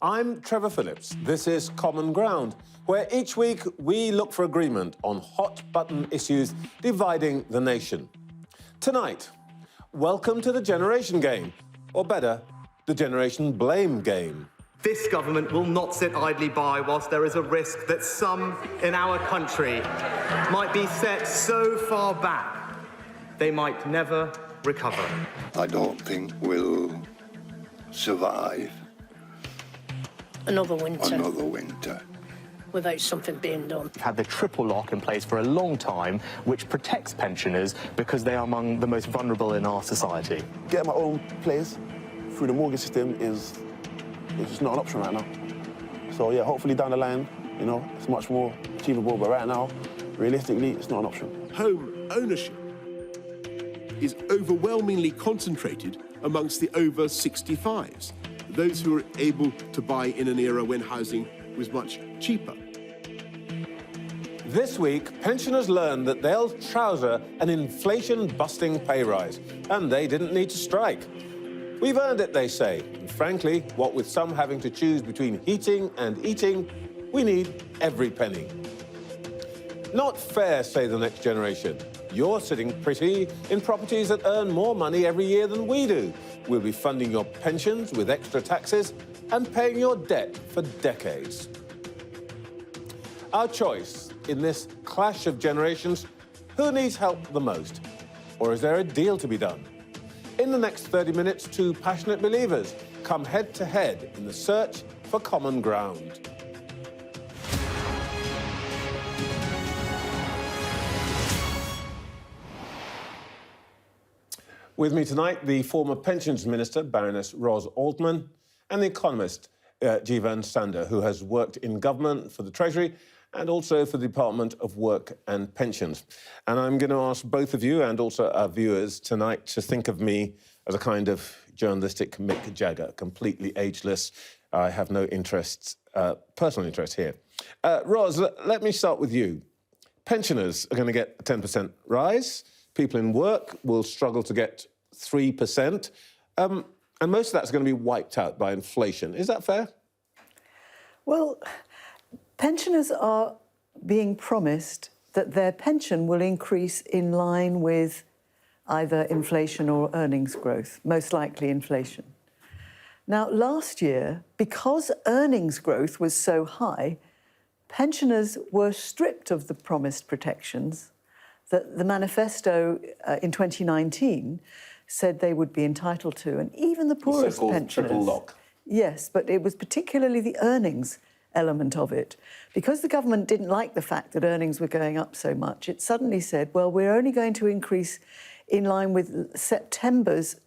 I'm Trevor Phillips. This is Common Ground, where each week we look for agreement on hot-button issues dividing the nation. Tonight, welcome to the generation game, or better, the generation blame game. This government will not sit idly by whilst there is a risk that some in our country might be set so far back they might never recover. I don't think we'll survive another winter without something being done. We've had the triple lock in place for a long time, which protects pensioners because they are among the most vulnerable in our society. Getting my own place through the mortgage system is just not an option right now. So yeah, hopefully down the line, you know, it's much more achievable, but right now, realistically, it's not an option. Home ownership is overwhelmingly concentrated amongst the over 65s, those who are able to buy in an era when housing was much cheaper. This week, pensioners learned that they'll trouser an inflation-busting pay rise, and they didn't need to strike. We've earned it, they say, and frankly, what with some having to choose between heating and eating, we need every penny. Not fair, say the next generation. You're sitting pretty in properties that earn more money every year than we do. We'll be funding your pensions with extra taxes and paying your debt for decades. Our choice in this clash of generations, who needs help the most? Or is there a deal to be done? In the next 30 minutes, two passionate believers come head-to-head in the search for common ground. With me tonight, the former Pensions Minister, Baroness Altmann, and the Economist, Jeevun Sandher, who has worked in government for the Treasury and also for the Department of Work and Pensions. And I'm going to ask both of you and also our viewers tonight to think of me as a kind of journalistic Mick Jagger, completely ageless. I have no interests, personal interest here. Ros, let me start with you. Pensioners are going to get a 10% rise. People in work will struggle to get 3%. And most of that's going to be wiped out by inflation. Is that fair? Well, pensioners are being promised that their pension will increase in line with either inflation or earnings growth, most likely inflation. Now, last year, because earnings growth was so high, pensioners were stripped of the promised protections that the manifesto in 2019 said they would be entitled to, and even the poorest pensioners. Triple lock. Yes, but it was particularly the earnings element of it. Because the government didn't like the fact that earnings were going up so much, it suddenly said, well, we're only going to increase in line with September's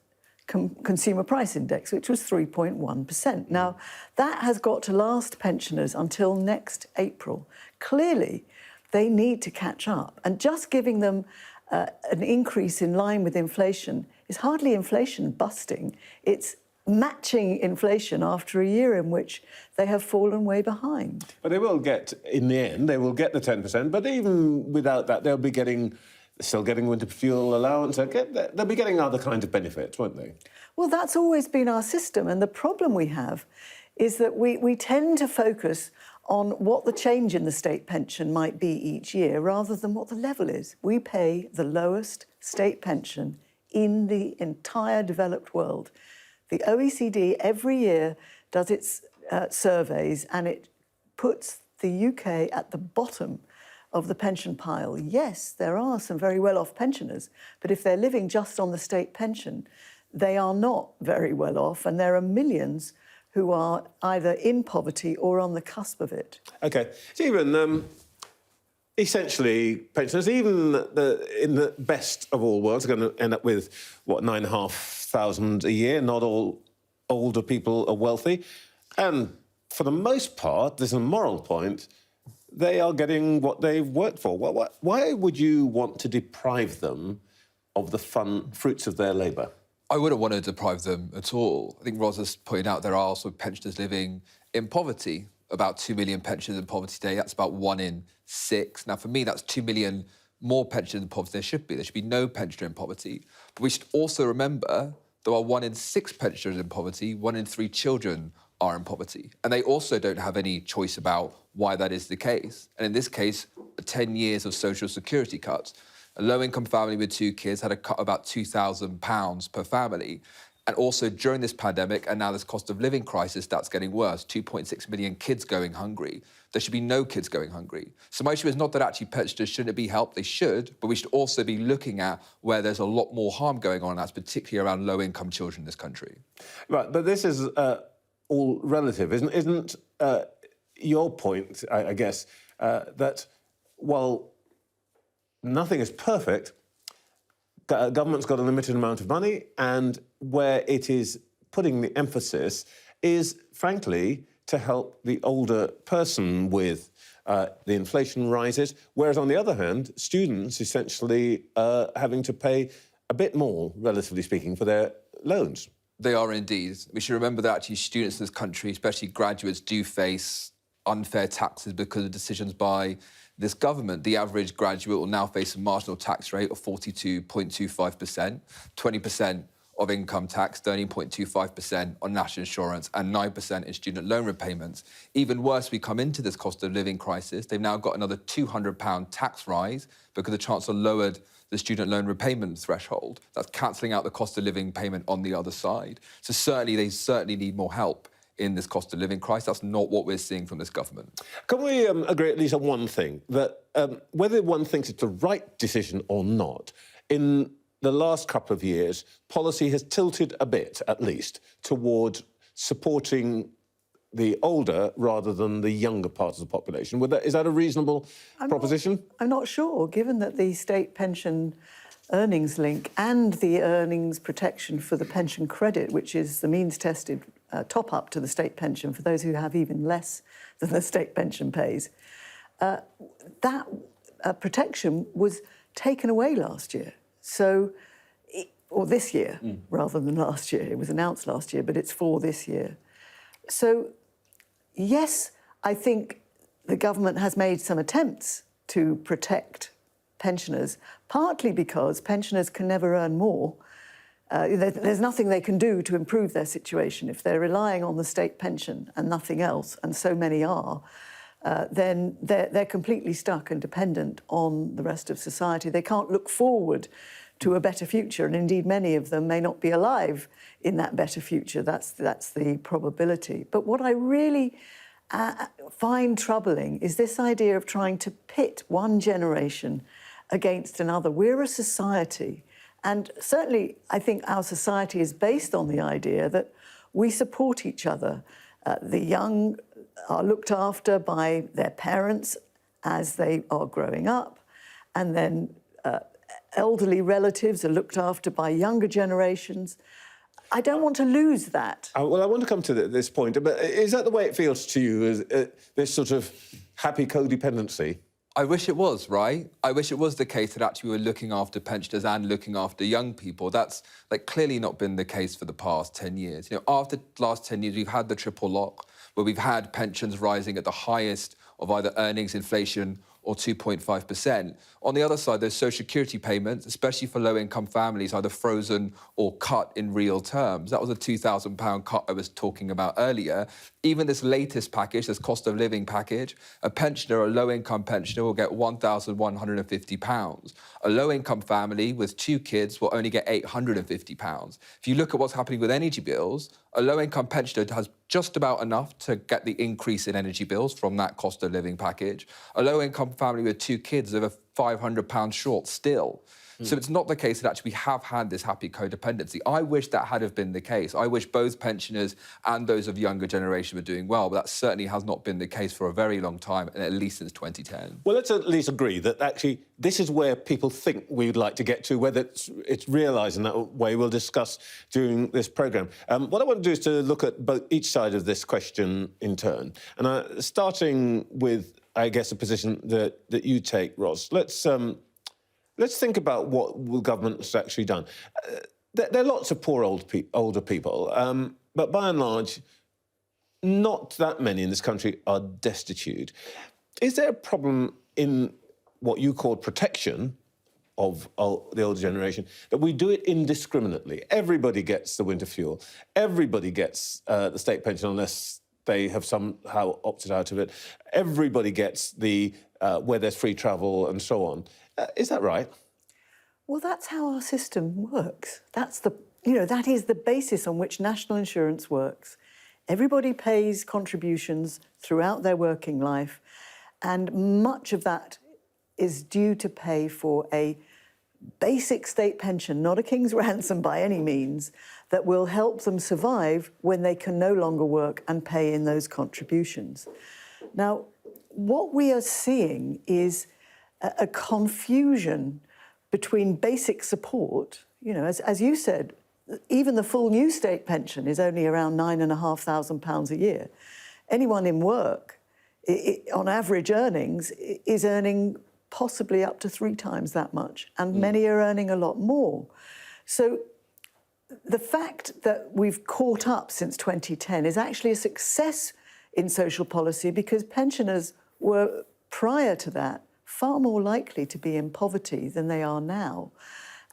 consumer price index, which was 3.1%. Now, that has got to last pensioners until next April. Clearly, they need to catch up. And just giving them an increase in line with inflation is hardly inflation busting. It's matching inflation after a year in which they have fallen way behind. But they will get, in the end, they will get the 10%, but even without that, they'll be still getting winter fuel allowance. They'll be getting other kinds of benefits, won't they? Well, that's always been our system, and the problem we have is that we tend to focus on what the change in the state pension might be each year rather than what the level is. We pay the lowest state pension in the entire developed world. The OECD every year does its surveys, and it puts the UK at the bottom of the pension pile. Yes, there are some very well-off pensioners, but if they're living just on the state pension, they are not very well off, and there are millions who are either in poverty or on the cusp of it. OK. Jeevun, essentially, pensioners, even in the best of all worlds, are going to end up with, what, £9,500 a year. Not all older people are wealthy. And for the most part, there's a moral point, they are getting what they've worked for. Why would you want to deprive them of the fruits of their labour? I wouldn't want to deprive them at all. I think Ros has pointed out there are also pensioners living in poverty. About 2 million pensioners in poverty today. That's about 1 in 6. Now, for me, that's 2 million more pensioners in poverty than there should be. There should be no pensioner in poverty. But we should also remember there are 1 in 6 pensioners in poverty, 1 in 3 children are in poverty. And they also don't have any choice about why that is the case. And in this case, 10 years of social security cuts. A low-income family with 2 kids had a cut of about £2,000 per family. And also during this pandemic and now this cost of living crisis, that's getting worse. 2.6 million kids going hungry. There should be no kids going hungry. So my issue is not that actually pensioners shouldn't be helped, they should, but we should also be looking at where there's a lot more harm going on, and that's particularly around low-income children in this country. Right, but this is all relative, isn't your point, I guess, that while nothing is perfect, government's got a limited amount of money, and where it is putting the emphasis is, frankly, to help the older person with the inflation rises, whereas, on the other hand, students essentially having to pay a bit more, relatively speaking, for their loans. They are indeed. We should remember that actually students in this country, especially graduates, do face unfair taxes because of decisions by this government. The average graduate will now face a marginal tax rate of 42.25%, 20% of income tax, 13.25% on national insurance, and 9% in student loan repayments. Even worse, we come into this cost of living crisis. They've now got another £200 tax rise because the Chancellor lowered the student loan repayment threshold. That's cancelling out the cost of living payment on the other side. So they certainly need more help in this cost of living crisis. That's not what we're seeing from this government. Can we agree at least on one thing, that whether one thinks it's the right decision or not, in the last couple of years, policy has tilted a bit, at least, toward supporting the older rather than the younger part of the population. Is that a reasonable proposition? I'm not sure, given that the state pension earnings link and the earnings protection for the pension credit, which is the means-tested top-up to the state pension for those who have even less than the state pension pays, that protection was taken away last year. So, or this year, rather than last year. It was announced last year, but it's for this year. So, yes, I think the government has made some attempts to protect pensioners, partly because pensioners can never earn more. There's nothing they can do to improve their situation. If they're relying on the state pension and nothing else, and so many are, then they're completely stuck and dependent on the rest of society. They can't look forward to a better future, and indeed many of them may not be alive in that better future. That's the probability. But what I really find troubling is this idea of trying to pit one generation against another. We're a society, and certainly I think our society is based on the idea that we support each other. The young are looked after by their parents as they are growing up, and then elderly relatives are looked after by younger generations. I don't want to lose that. Well, I want to come to this point, but is that the way it feels to you, this sort of happy codependency? I wish it was, right? I wish it was the case that actually we were looking after pensioners and looking after young people. That's clearly not been the case for the past 10 years. After the last 10 years, we've had the triple lock, where we've had pensions rising at the highest of either earnings inflation or 2.5%. On the other side, those social security payments, especially for low-income families, either frozen or cut in real terms. That was a £2,000 cut I was talking about earlier. Even this latest package, this cost of living package, a pensioner, a low-income pensioner, will get £1,150. A low-income family with 2 kids will only get £850. If you look at what's happening with energy bills, a low-income pensioner has just about enough to get the increase in energy bills from that cost of living package. A low-income family with 2 kids is over £500 short still. So it's not the case that actually we have had this happy codependency. I wish that had have been the case. I wish both pensioners and those of younger generation were doing well, but that certainly has not been the case for a very long time, and at least since 2010. Well, let's at least agree that actually this is where people think we'd like to get to. Whether it's realised in that way, we'll discuss during this programme. What I want to do is to look at each side of this question in turn. And starting with, I guess, a position that you take, Ros. Let's think about what the government's actually done. There are lots of poor older people, but by and large, not that many in this country are destitute. Is there a problem in what you call protection of the older generation, that we do it indiscriminately. Everybody gets the winter fuel. Everybody gets the state pension unless they have somehow opted out of it. Everybody gets the where there's free travel and so on. Is that right? Well, that's how our system works. That's that is the basis on which national insurance works. Everybody pays contributions throughout their working life, and much of that is due to pay for a basic state pension, not a king's ransom by any means, that will help them survive when they can no longer work and pay in those contributions. Now, what we are seeing is a confusion between basic support, as you said, even the full new state pension is only around £9,500 a year. Anyone in work, on average earnings, is earning possibly up to 3 times that much, and many are earning a lot more. So the fact that we've caught up since 2010 is actually a success in social policy, because pensioners were, prior to that, far more likely to be in poverty than they are now.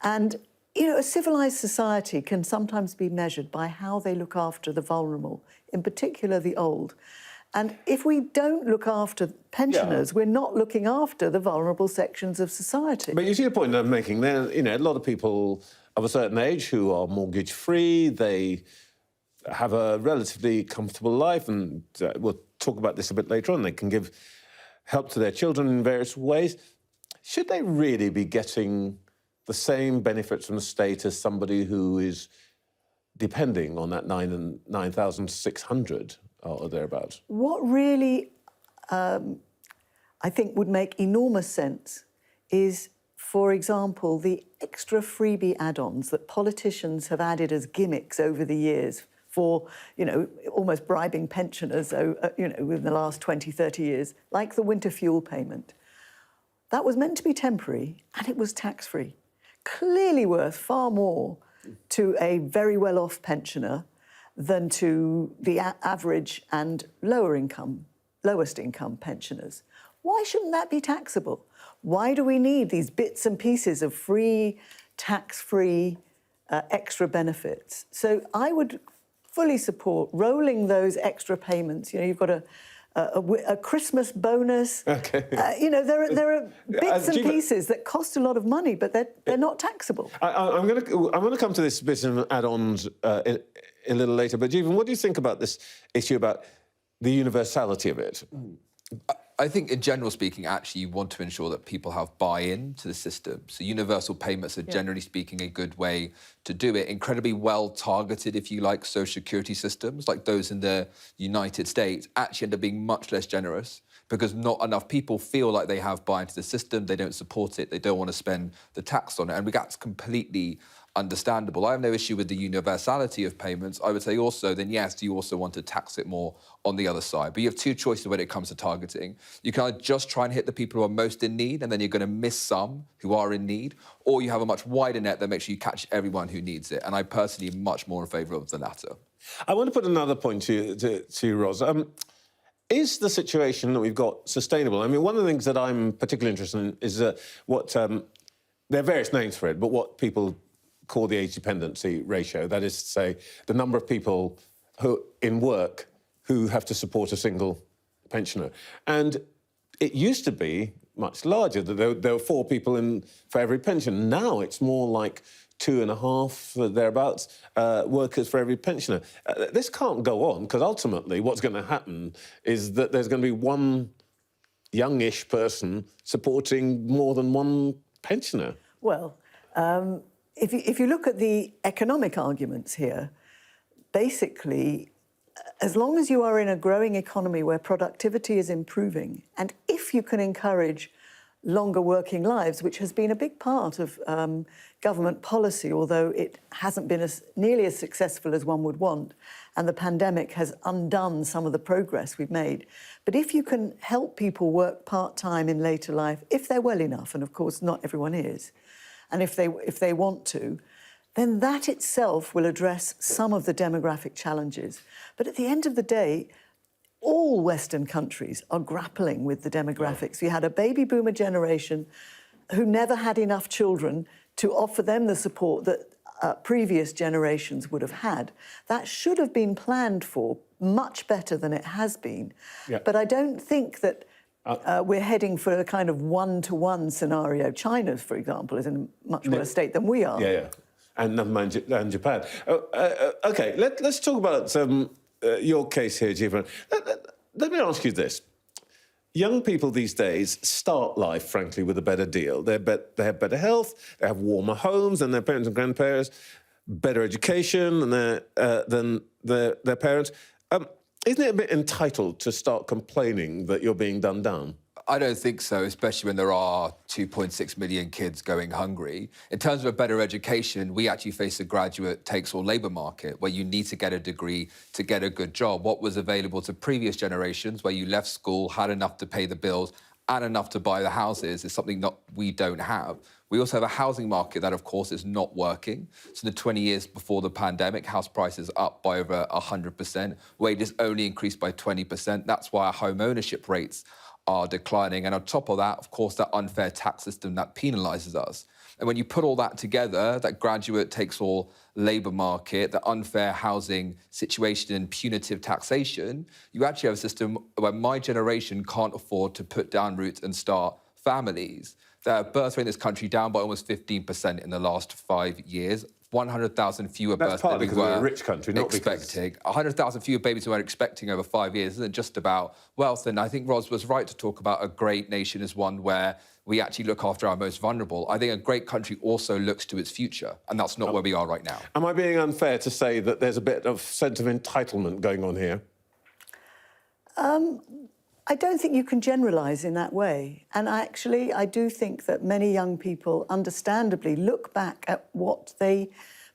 And, a civilised society can sometimes be measured by how they look after the vulnerable, in particular the old. And if we don't look after pensioners, we're not looking after the vulnerable sections of society. But you see the point I'm making there. A lot of people of a certain age who are mortgage-free, they have a relatively comfortable life, and we'll talk about this a bit later on. They can give help to their children in various ways. Should they really be getting the same benefits from the state as somebody who is depending on that 9,600 or thereabouts? What really, I think, would make enormous sense is, for example, the extra freebie add-ons that politicians have added as gimmicks over the years for, almost bribing pensioners, within the last 20, 30 years, like the winter fuel payment. That was meant to be temporary, and it was tax-free. Clearly worth far more to a very well-off pensioner than to the average and lowest income pensioners. Why shouldn't that be taxable? Why do we need these bits and pieces of free, tax-free extra benefits? So I would fully support rolling those extra payments. You've got a Christmas bonus. Okay. There are bits and pieces that cost a lot of money, but they're not taxable. I'm going to come to this bit of add-ons a little later. But Jeevun, what do you think about this issue about the universality of it? I think, in general speaking, actually, you want to ensure that people have buy-in to the system. So universal payments are, generally speaking, a good way to do it. Incredibly well-targeted, if you like, social security systems, like those in the United States, actually end up being much less generous, because not enough people feel like they have buy-in to the system, they don't support it, they don't want to spend the tax on it, and that's completely understandable. I have no issue with the universality of payments. I would say also, then yes, you also want to tax it more on the other side. But you have 2 choices when it comes to targeting. You can either just try and hit the people who are most in need, and then you're going to miss some who are in need, or you have a much wider net that makes sure you catch everyone who needs it. And I personally am much more in favour of the latter. I want to put another point to you, Ros. Is the situation that we've got sustainable? I mean, one of the things that I'm particularly interested in is what... there are various names for it, but what people call the age dependency ratio. That is to say, the number of people who in work who have to support a single pensioner. And it used to be much larger, that there were 4 people for every pension. Now it's more like 2.5, thereabouts, workers for every pensioner. This can't go on, because ultimately what's going to happen is that there's going to be one youngish person supporting more than one pensioner. Well, if you look at the economic arguments here, basically, as long as you are in a growing economy where productivity is improving, and if you can encourage longer working lives, which has been a big part of government policy, although it hasn't been nearly as successful as one would want, and the pandemic has undone some of the progress we've made. But if you can help people work part-time in later life, if they're well enough, and of course not everyone is, and if they want to, then that itself will address some of the demographic challenges. But at the end of the day, all Western countries are grappling with the demographics. We had a baby boomer generation who never had enough children to offer them the support that previous generations would have had. That should have been planned for much better than it has been. Yeah. But I don't think that we're heading for a kind of one-to-one scenario. China, for example, is in a much worse state than we are. Yeah, yeah. And never mind Japan. OK, let's talk about your case here, Jeevun. Let me ask you this. Young people these days start life, frankly, with a better deal. They have better health, they have warmer homes than their parents and grandparents, better education than their parents. Isn't it a bit entitled to start complaining that you're being done down? I don't think so, especially when there are 2.6 million kids going hungry. In terms of a better education, we actually face a graduate-takes-all labour market where you need to get a degree to get a good job. What was available to previous generations, where you left school, had enough to pay the bills and enough to buy the houses, is something that we don't have. We also have a housing market that, of course, is not working. So the 20 years before the pandemic, house prices up by over 100%, wages only increased by 20%. That's why our home ownership rates are declining. And on top of that, of course, that unfair tax system that penalises us. And when you put all that together, that graduate-takes-all labour market, the unfair housing situation and punitive taxation, you actually have a system where my generation can't afford to put down roots and start families. The birth rate in this country down by almost 15% in the last 5 years. 100,000 fewer births than we were a rich country, not expecting. 100,000 fewer babies than we were expecting over 5 years isn't just about wealth. And I think Ros was right to talk about a great nation as one where we actually look after our most vulnerable. I think a great country also looks to its future, and that's not where we are right now. Am I being unfair to say that there's a bit of sense of entitlement going on here? I don't think you can generalise in that way. And actually, I do think that many young people understandably look back at what they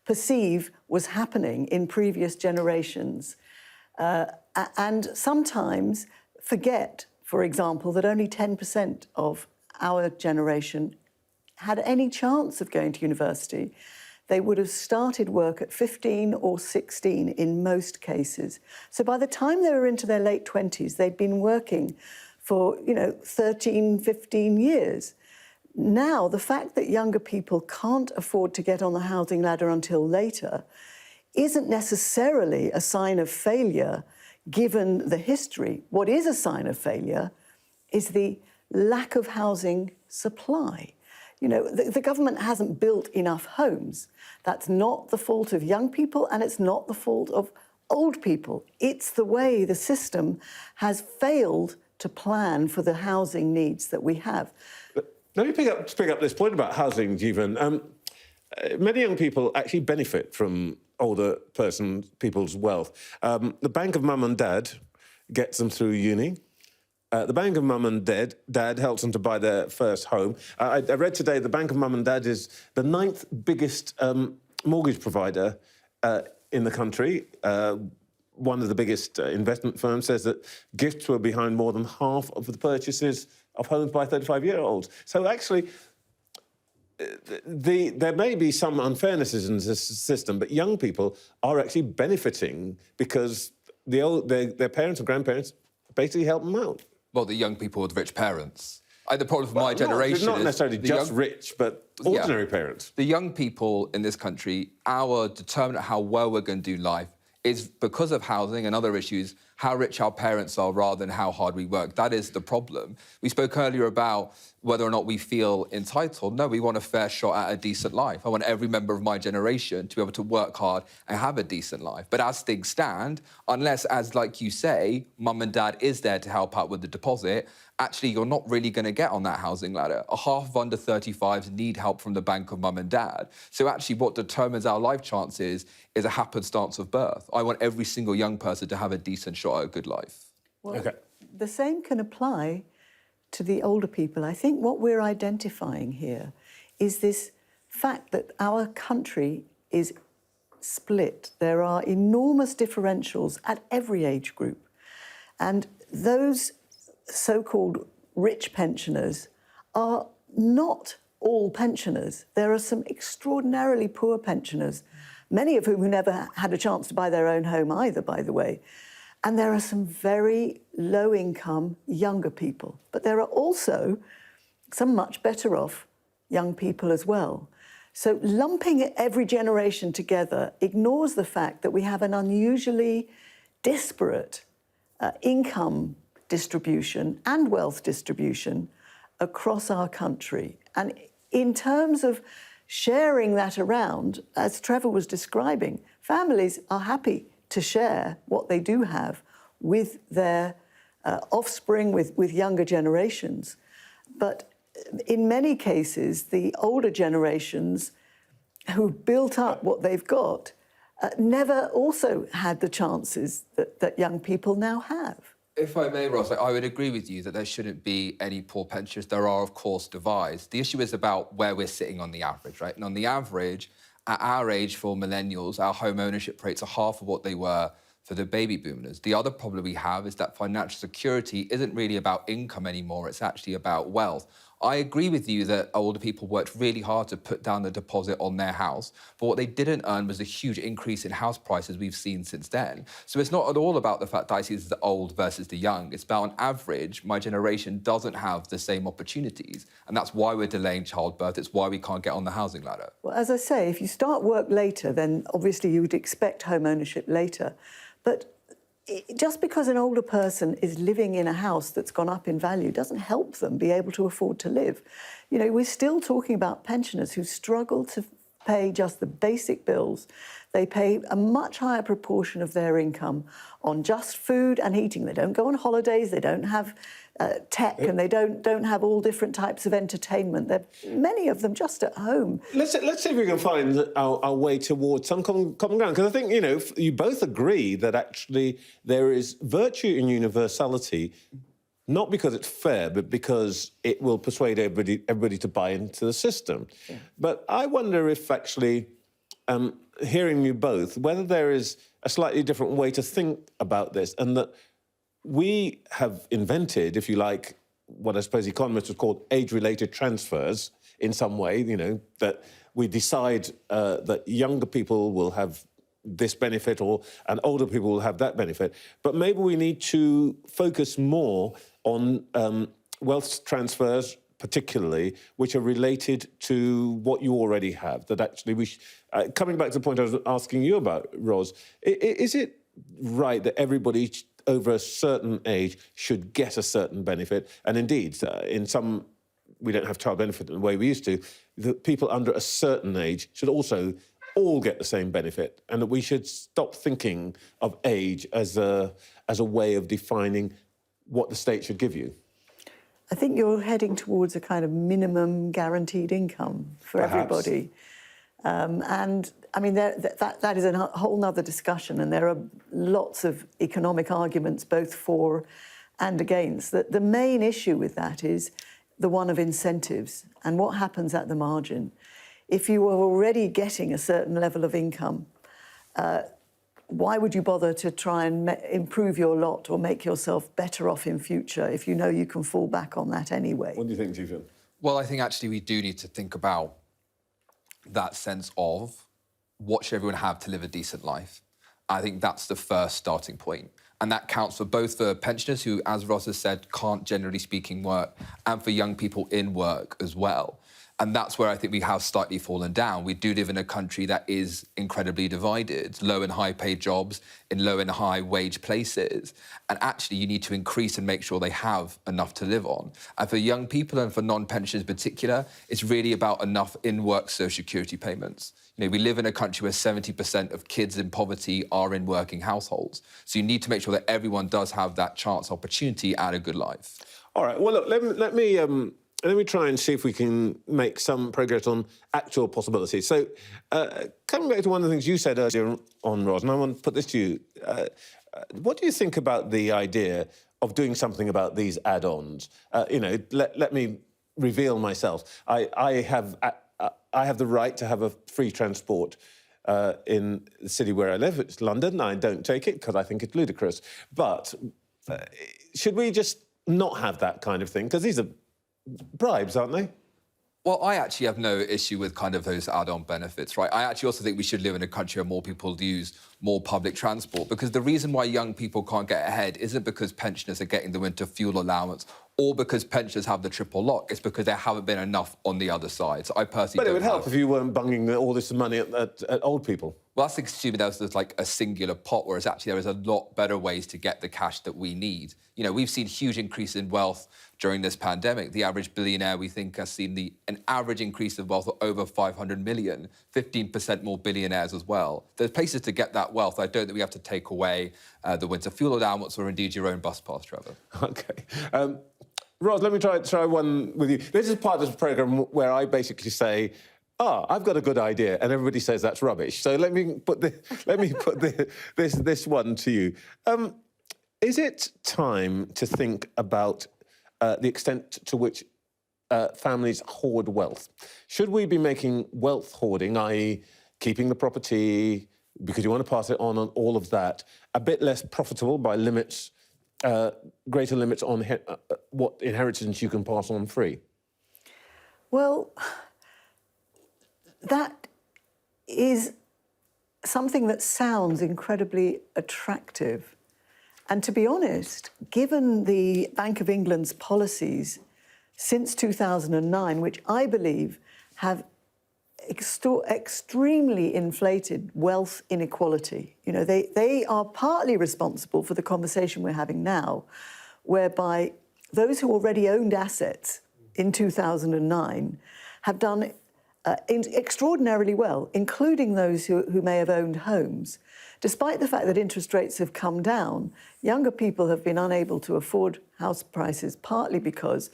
perceive was happening in previous generations and sometimes forget, for example, that only 10% of our generation had any chance of going to university. They would have started work at 15 or 16 in most cases. So by the time they were into their late 20s, they'd been working for, 13, 15 years. Now, the fact that younger people can't afford to get on the housing ladder until later isn't necessarily a sign of failure, given the history. What is a sign of failure is the lack of housing supply. The government hasn't built enough homes. That's not the fault of young people, and it's not the fault of old people. It's the way the system has failed to plan for the housing needs that we have. Let me pick up this point about housing, Jeevun. Many young people actually benefit from older people's wealth. The bank of mum and dad gets them through uni. The Bank of Mum and Dad helps them to buy their first home. I read today the Bank of Mum and Dad is the 9th biggest mortgage provider in the country. One of the biggest investment firms says that gifts were behind more than half of the purchases of homes by 35-year-olds. So actually, there may be some unfairnesses in the system, but young people are actually benefiting because their parents and grandparents basically help them out. Well, the young people with rich parents. The problem for my generation not is... necessarily just rich, but ordinary parents. The young people in this country, our determinant of how well we're going to do life is because of housing and other issues, how rich our parents are rather than how hard we work. That is the problem. We spoke earlier about whether or not we feel entitled. No, we want a fair shot at a decent life. I want every member of my generation to be able to work hard and have a decent life. But as things stand, unless, as like you say, mum and dad is there to help out with the deposit, actually you're not really going to get on that housing ladder. A half of under 35s need help from the bank of mum and dad. So actually what determines our life chances is a happenstance of birth. I want every single young person to have a decent shot at a good life. Well, the same can apply to the older people. I think what we're identifying here is this fact that our country is split. There are enormous differentials at every age group. And those so-called rich pensioners are not all pensioners. There are some extraordinarily poor pensioners, many of whom never had a chance to buy their own home either, by the way. And there are some very low-income younger people. But there are also some much better off young people as well. So lumping every generation together ignores the fact that we have an unusually disparate income distribution and wealth distribution across our country. And in terms of sharing that around, as Trevor was describing, families are happy to share what they do have with their offspring, with younger generations. But in many cases, the older generations who built up what they've got never also had the chances that young people now have. If I may, Ross, I would agree with you that there shouldn't be any poor pensioners. There are, of course, divides. The issue is about where we're sitting on the average, right? And on the average, at our age for millennials, our home ownership rates are half of what they were for the baby boomers. The other problem we have is that financial security isn't really about income anymore. It's actually about wealth. I agree with you that older people worked really hard to put down the deposit on their house, but what they didn't earn was a huge increase in house prices we've seen since then. So it's not at all about the fact that I see this as the old versus the young. It's about, on average, my generation doesn't have the same opportunities, and that's why we're delaying childbirth. It's why we can't get on the housing ladder. Well, as I say, if you start work later, then obviously you would expect home ownership later. But just because an older person is living in a house that's gone up in value doesn't help them be able to afford to live. You know, we're still talking about pensioners who struggle to pay just the basic bills. They pay a much higher proportion of their income on just food and heating. They don't go on holidays, they don't have tech, and they don't have all different types of entertainment. Many of them just at home. Let's see if we can find our way towards some common ground, because I think, you know, you both agree that actually there is virtue in universality, not because it's fair, but because it will persuade everybody to buy into the system. Yeah. But I wonder if actually, hearing you both, whether there is a slightly different way to think about this, and that we have invented, if you like, what I suppose economists would call age-related transfers in some way, you know, that we decide that younger people will have this benefit and older people will have that benefit. But maybe we need to focus more on wealth transfers, particularly, which are related to what you already have, that actually coming back to the point I was asking you about, Ros, is it right that everybody over a certain age should get a certain benefit? And indeed, in some, we don't have child benefit in the way we used to, that people under a certain age should also all get the same benefit, and that we should stop thinking of age as a way of defining what the state should give you. I think you're heading towards a kind of minimum guaranteed income for everybody. And I mean, that is a whole other discussion, and there are lots of economic arguments both for and against. The main issue with that is the one of incentives and what happens at the margin. If you are already getting a certain level of income, why would you bother to try and improve your lot or make yourself better off in future if you know you can fall back on that anyway? What do you think, Jeevun? Well, I think actually we do need to think about that sense of what should everyone have to live a decent life. I think that's the first starting point. And that counts for both the pensioners who, as Ross has said, can't generally speaking work, and for young people in work as well. And that's where I think we have slightly fallen down. We do live in a country that is incredibly divided, low and high paid jobs in low and high wage places. And actually you need to increase and make sure they have enough to live on. And for young people and for non-pensioners in particular, it's really about enough in-work social security payments. You know, we live in a country where 70% of kids in poverty are in working households. So you need to make sure that everyone does have that chance, opportunity at a good life. All right, well, look, let me try and see if we can make some progress on actual possibilities. So, coming back to one of the things you said earlier on, Ros, and I want to put this to you. What do you think about the idea of doing something about these add-ons? You know, let me reveal myself. I have the right to have a free transport in the city where I live. It's London. I don't take it because I think it's ludicrous. But should we just not have that kind of thing? Because these are bribes, aren't they? Well, I actually have no issue with kind of those add-on benefits, right? I actually also think we should live in a country where more people use more public transport, because the reason why young people can't get ahead isn't because pensioners are getting the winter fuel allowance or because pensioners have the triple lock. It's because there haven't been enough on the other side. So I personally But it would help if you weren't bunging all this money at old people. Well, that's assuming there's like a singular pot, whereas actually there is a lot better ways to get the cash that we need. You know, we've seen huge increase in wealth during this pandemic. The average billionaire, we think, has seen an average increase of wealth of over 500 million, 15% more billionaires as well. There's places to get that wealth. I don't think we have to take away the winter fuel allowance or indeed your own bus pass, Trevor. OK. Ros, let me try one with you. This is part of this programme where I basically say, I've got a good idea, and everybody says that's rubbish. So let me put this one to you. Is it time to think about the extent to which families hoard wealth? Should we be making wealth hoarding, i.e. keeping the property because you want to pass it on and all of that, a bit less profitable by limits, greater limits on what inheritance you can pass on free? Well, that is something that sounds incredibly attractive. And to be honest, given the Bank of England's policies since 2009, which I believe have extremely inflated wealth inequality, you know, they are partly responsible for the conversation we're having now, whereby those who already owned assets in 2009 have done extraordinarily well, including those who may have owned homes. Despite the fact that interest rates have come down, younger people have been unable to afford house prices, partly because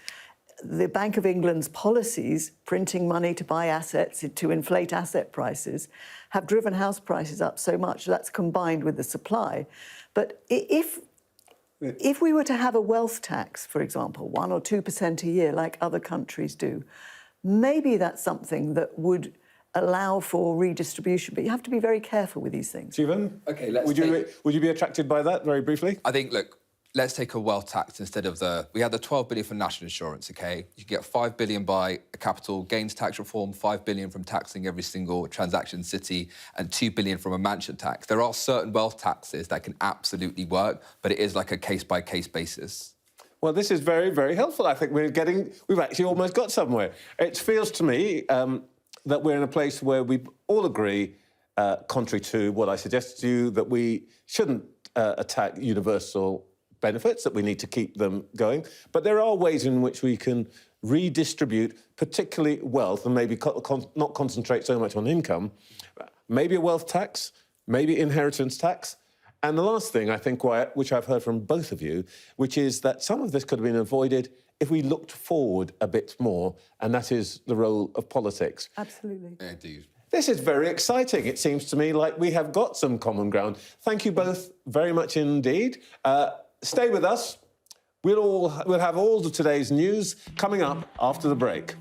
the Bank of England's policies, printing money to buy assets, to inflate asset prices, have driven house prices up so much. That's combined with the supply. But if we were to have a wealth tax, for example, 1 or 2% a year, like other countries do, maybe that's something that would allow for redistribution, but you have to be very careful with these things. Jeevun? OK, would you be attracted by that, very briefly? I think, look, let's take a wealth tax instead of we had the 12 billion for national insurance, OK? You can get 5 billion by a capital gains tax reform, 5 billion from taxing every single transaction city, and 2 billion from a mansion tax. There are certain wealth taxes that can absolutely work, but it is like a case-by-case basis. Well, this is very, very helpful. I think we've actually almost got somewhere. It feels to me that we're in a place where we all agree, contrary to what I suggested to you, that we shouldn't attack universal benefits, that we need to keep them going. But there are ways in which we can redistribute, particularly wealth, and maybe not concentrate so much on income. Maybe a wealth tax, maybe inheritance tax. And the last thing, I think, which I've heard from both of you, which is that some of this could have been avoided if we looked forward a bit more, and that is the role of politics. Absolutely. Indeed. This is very exciting. It seems to me like we have got some common ground. Thank you both very much indeed. Stay with us. We'll have all of today's news coming up after the break.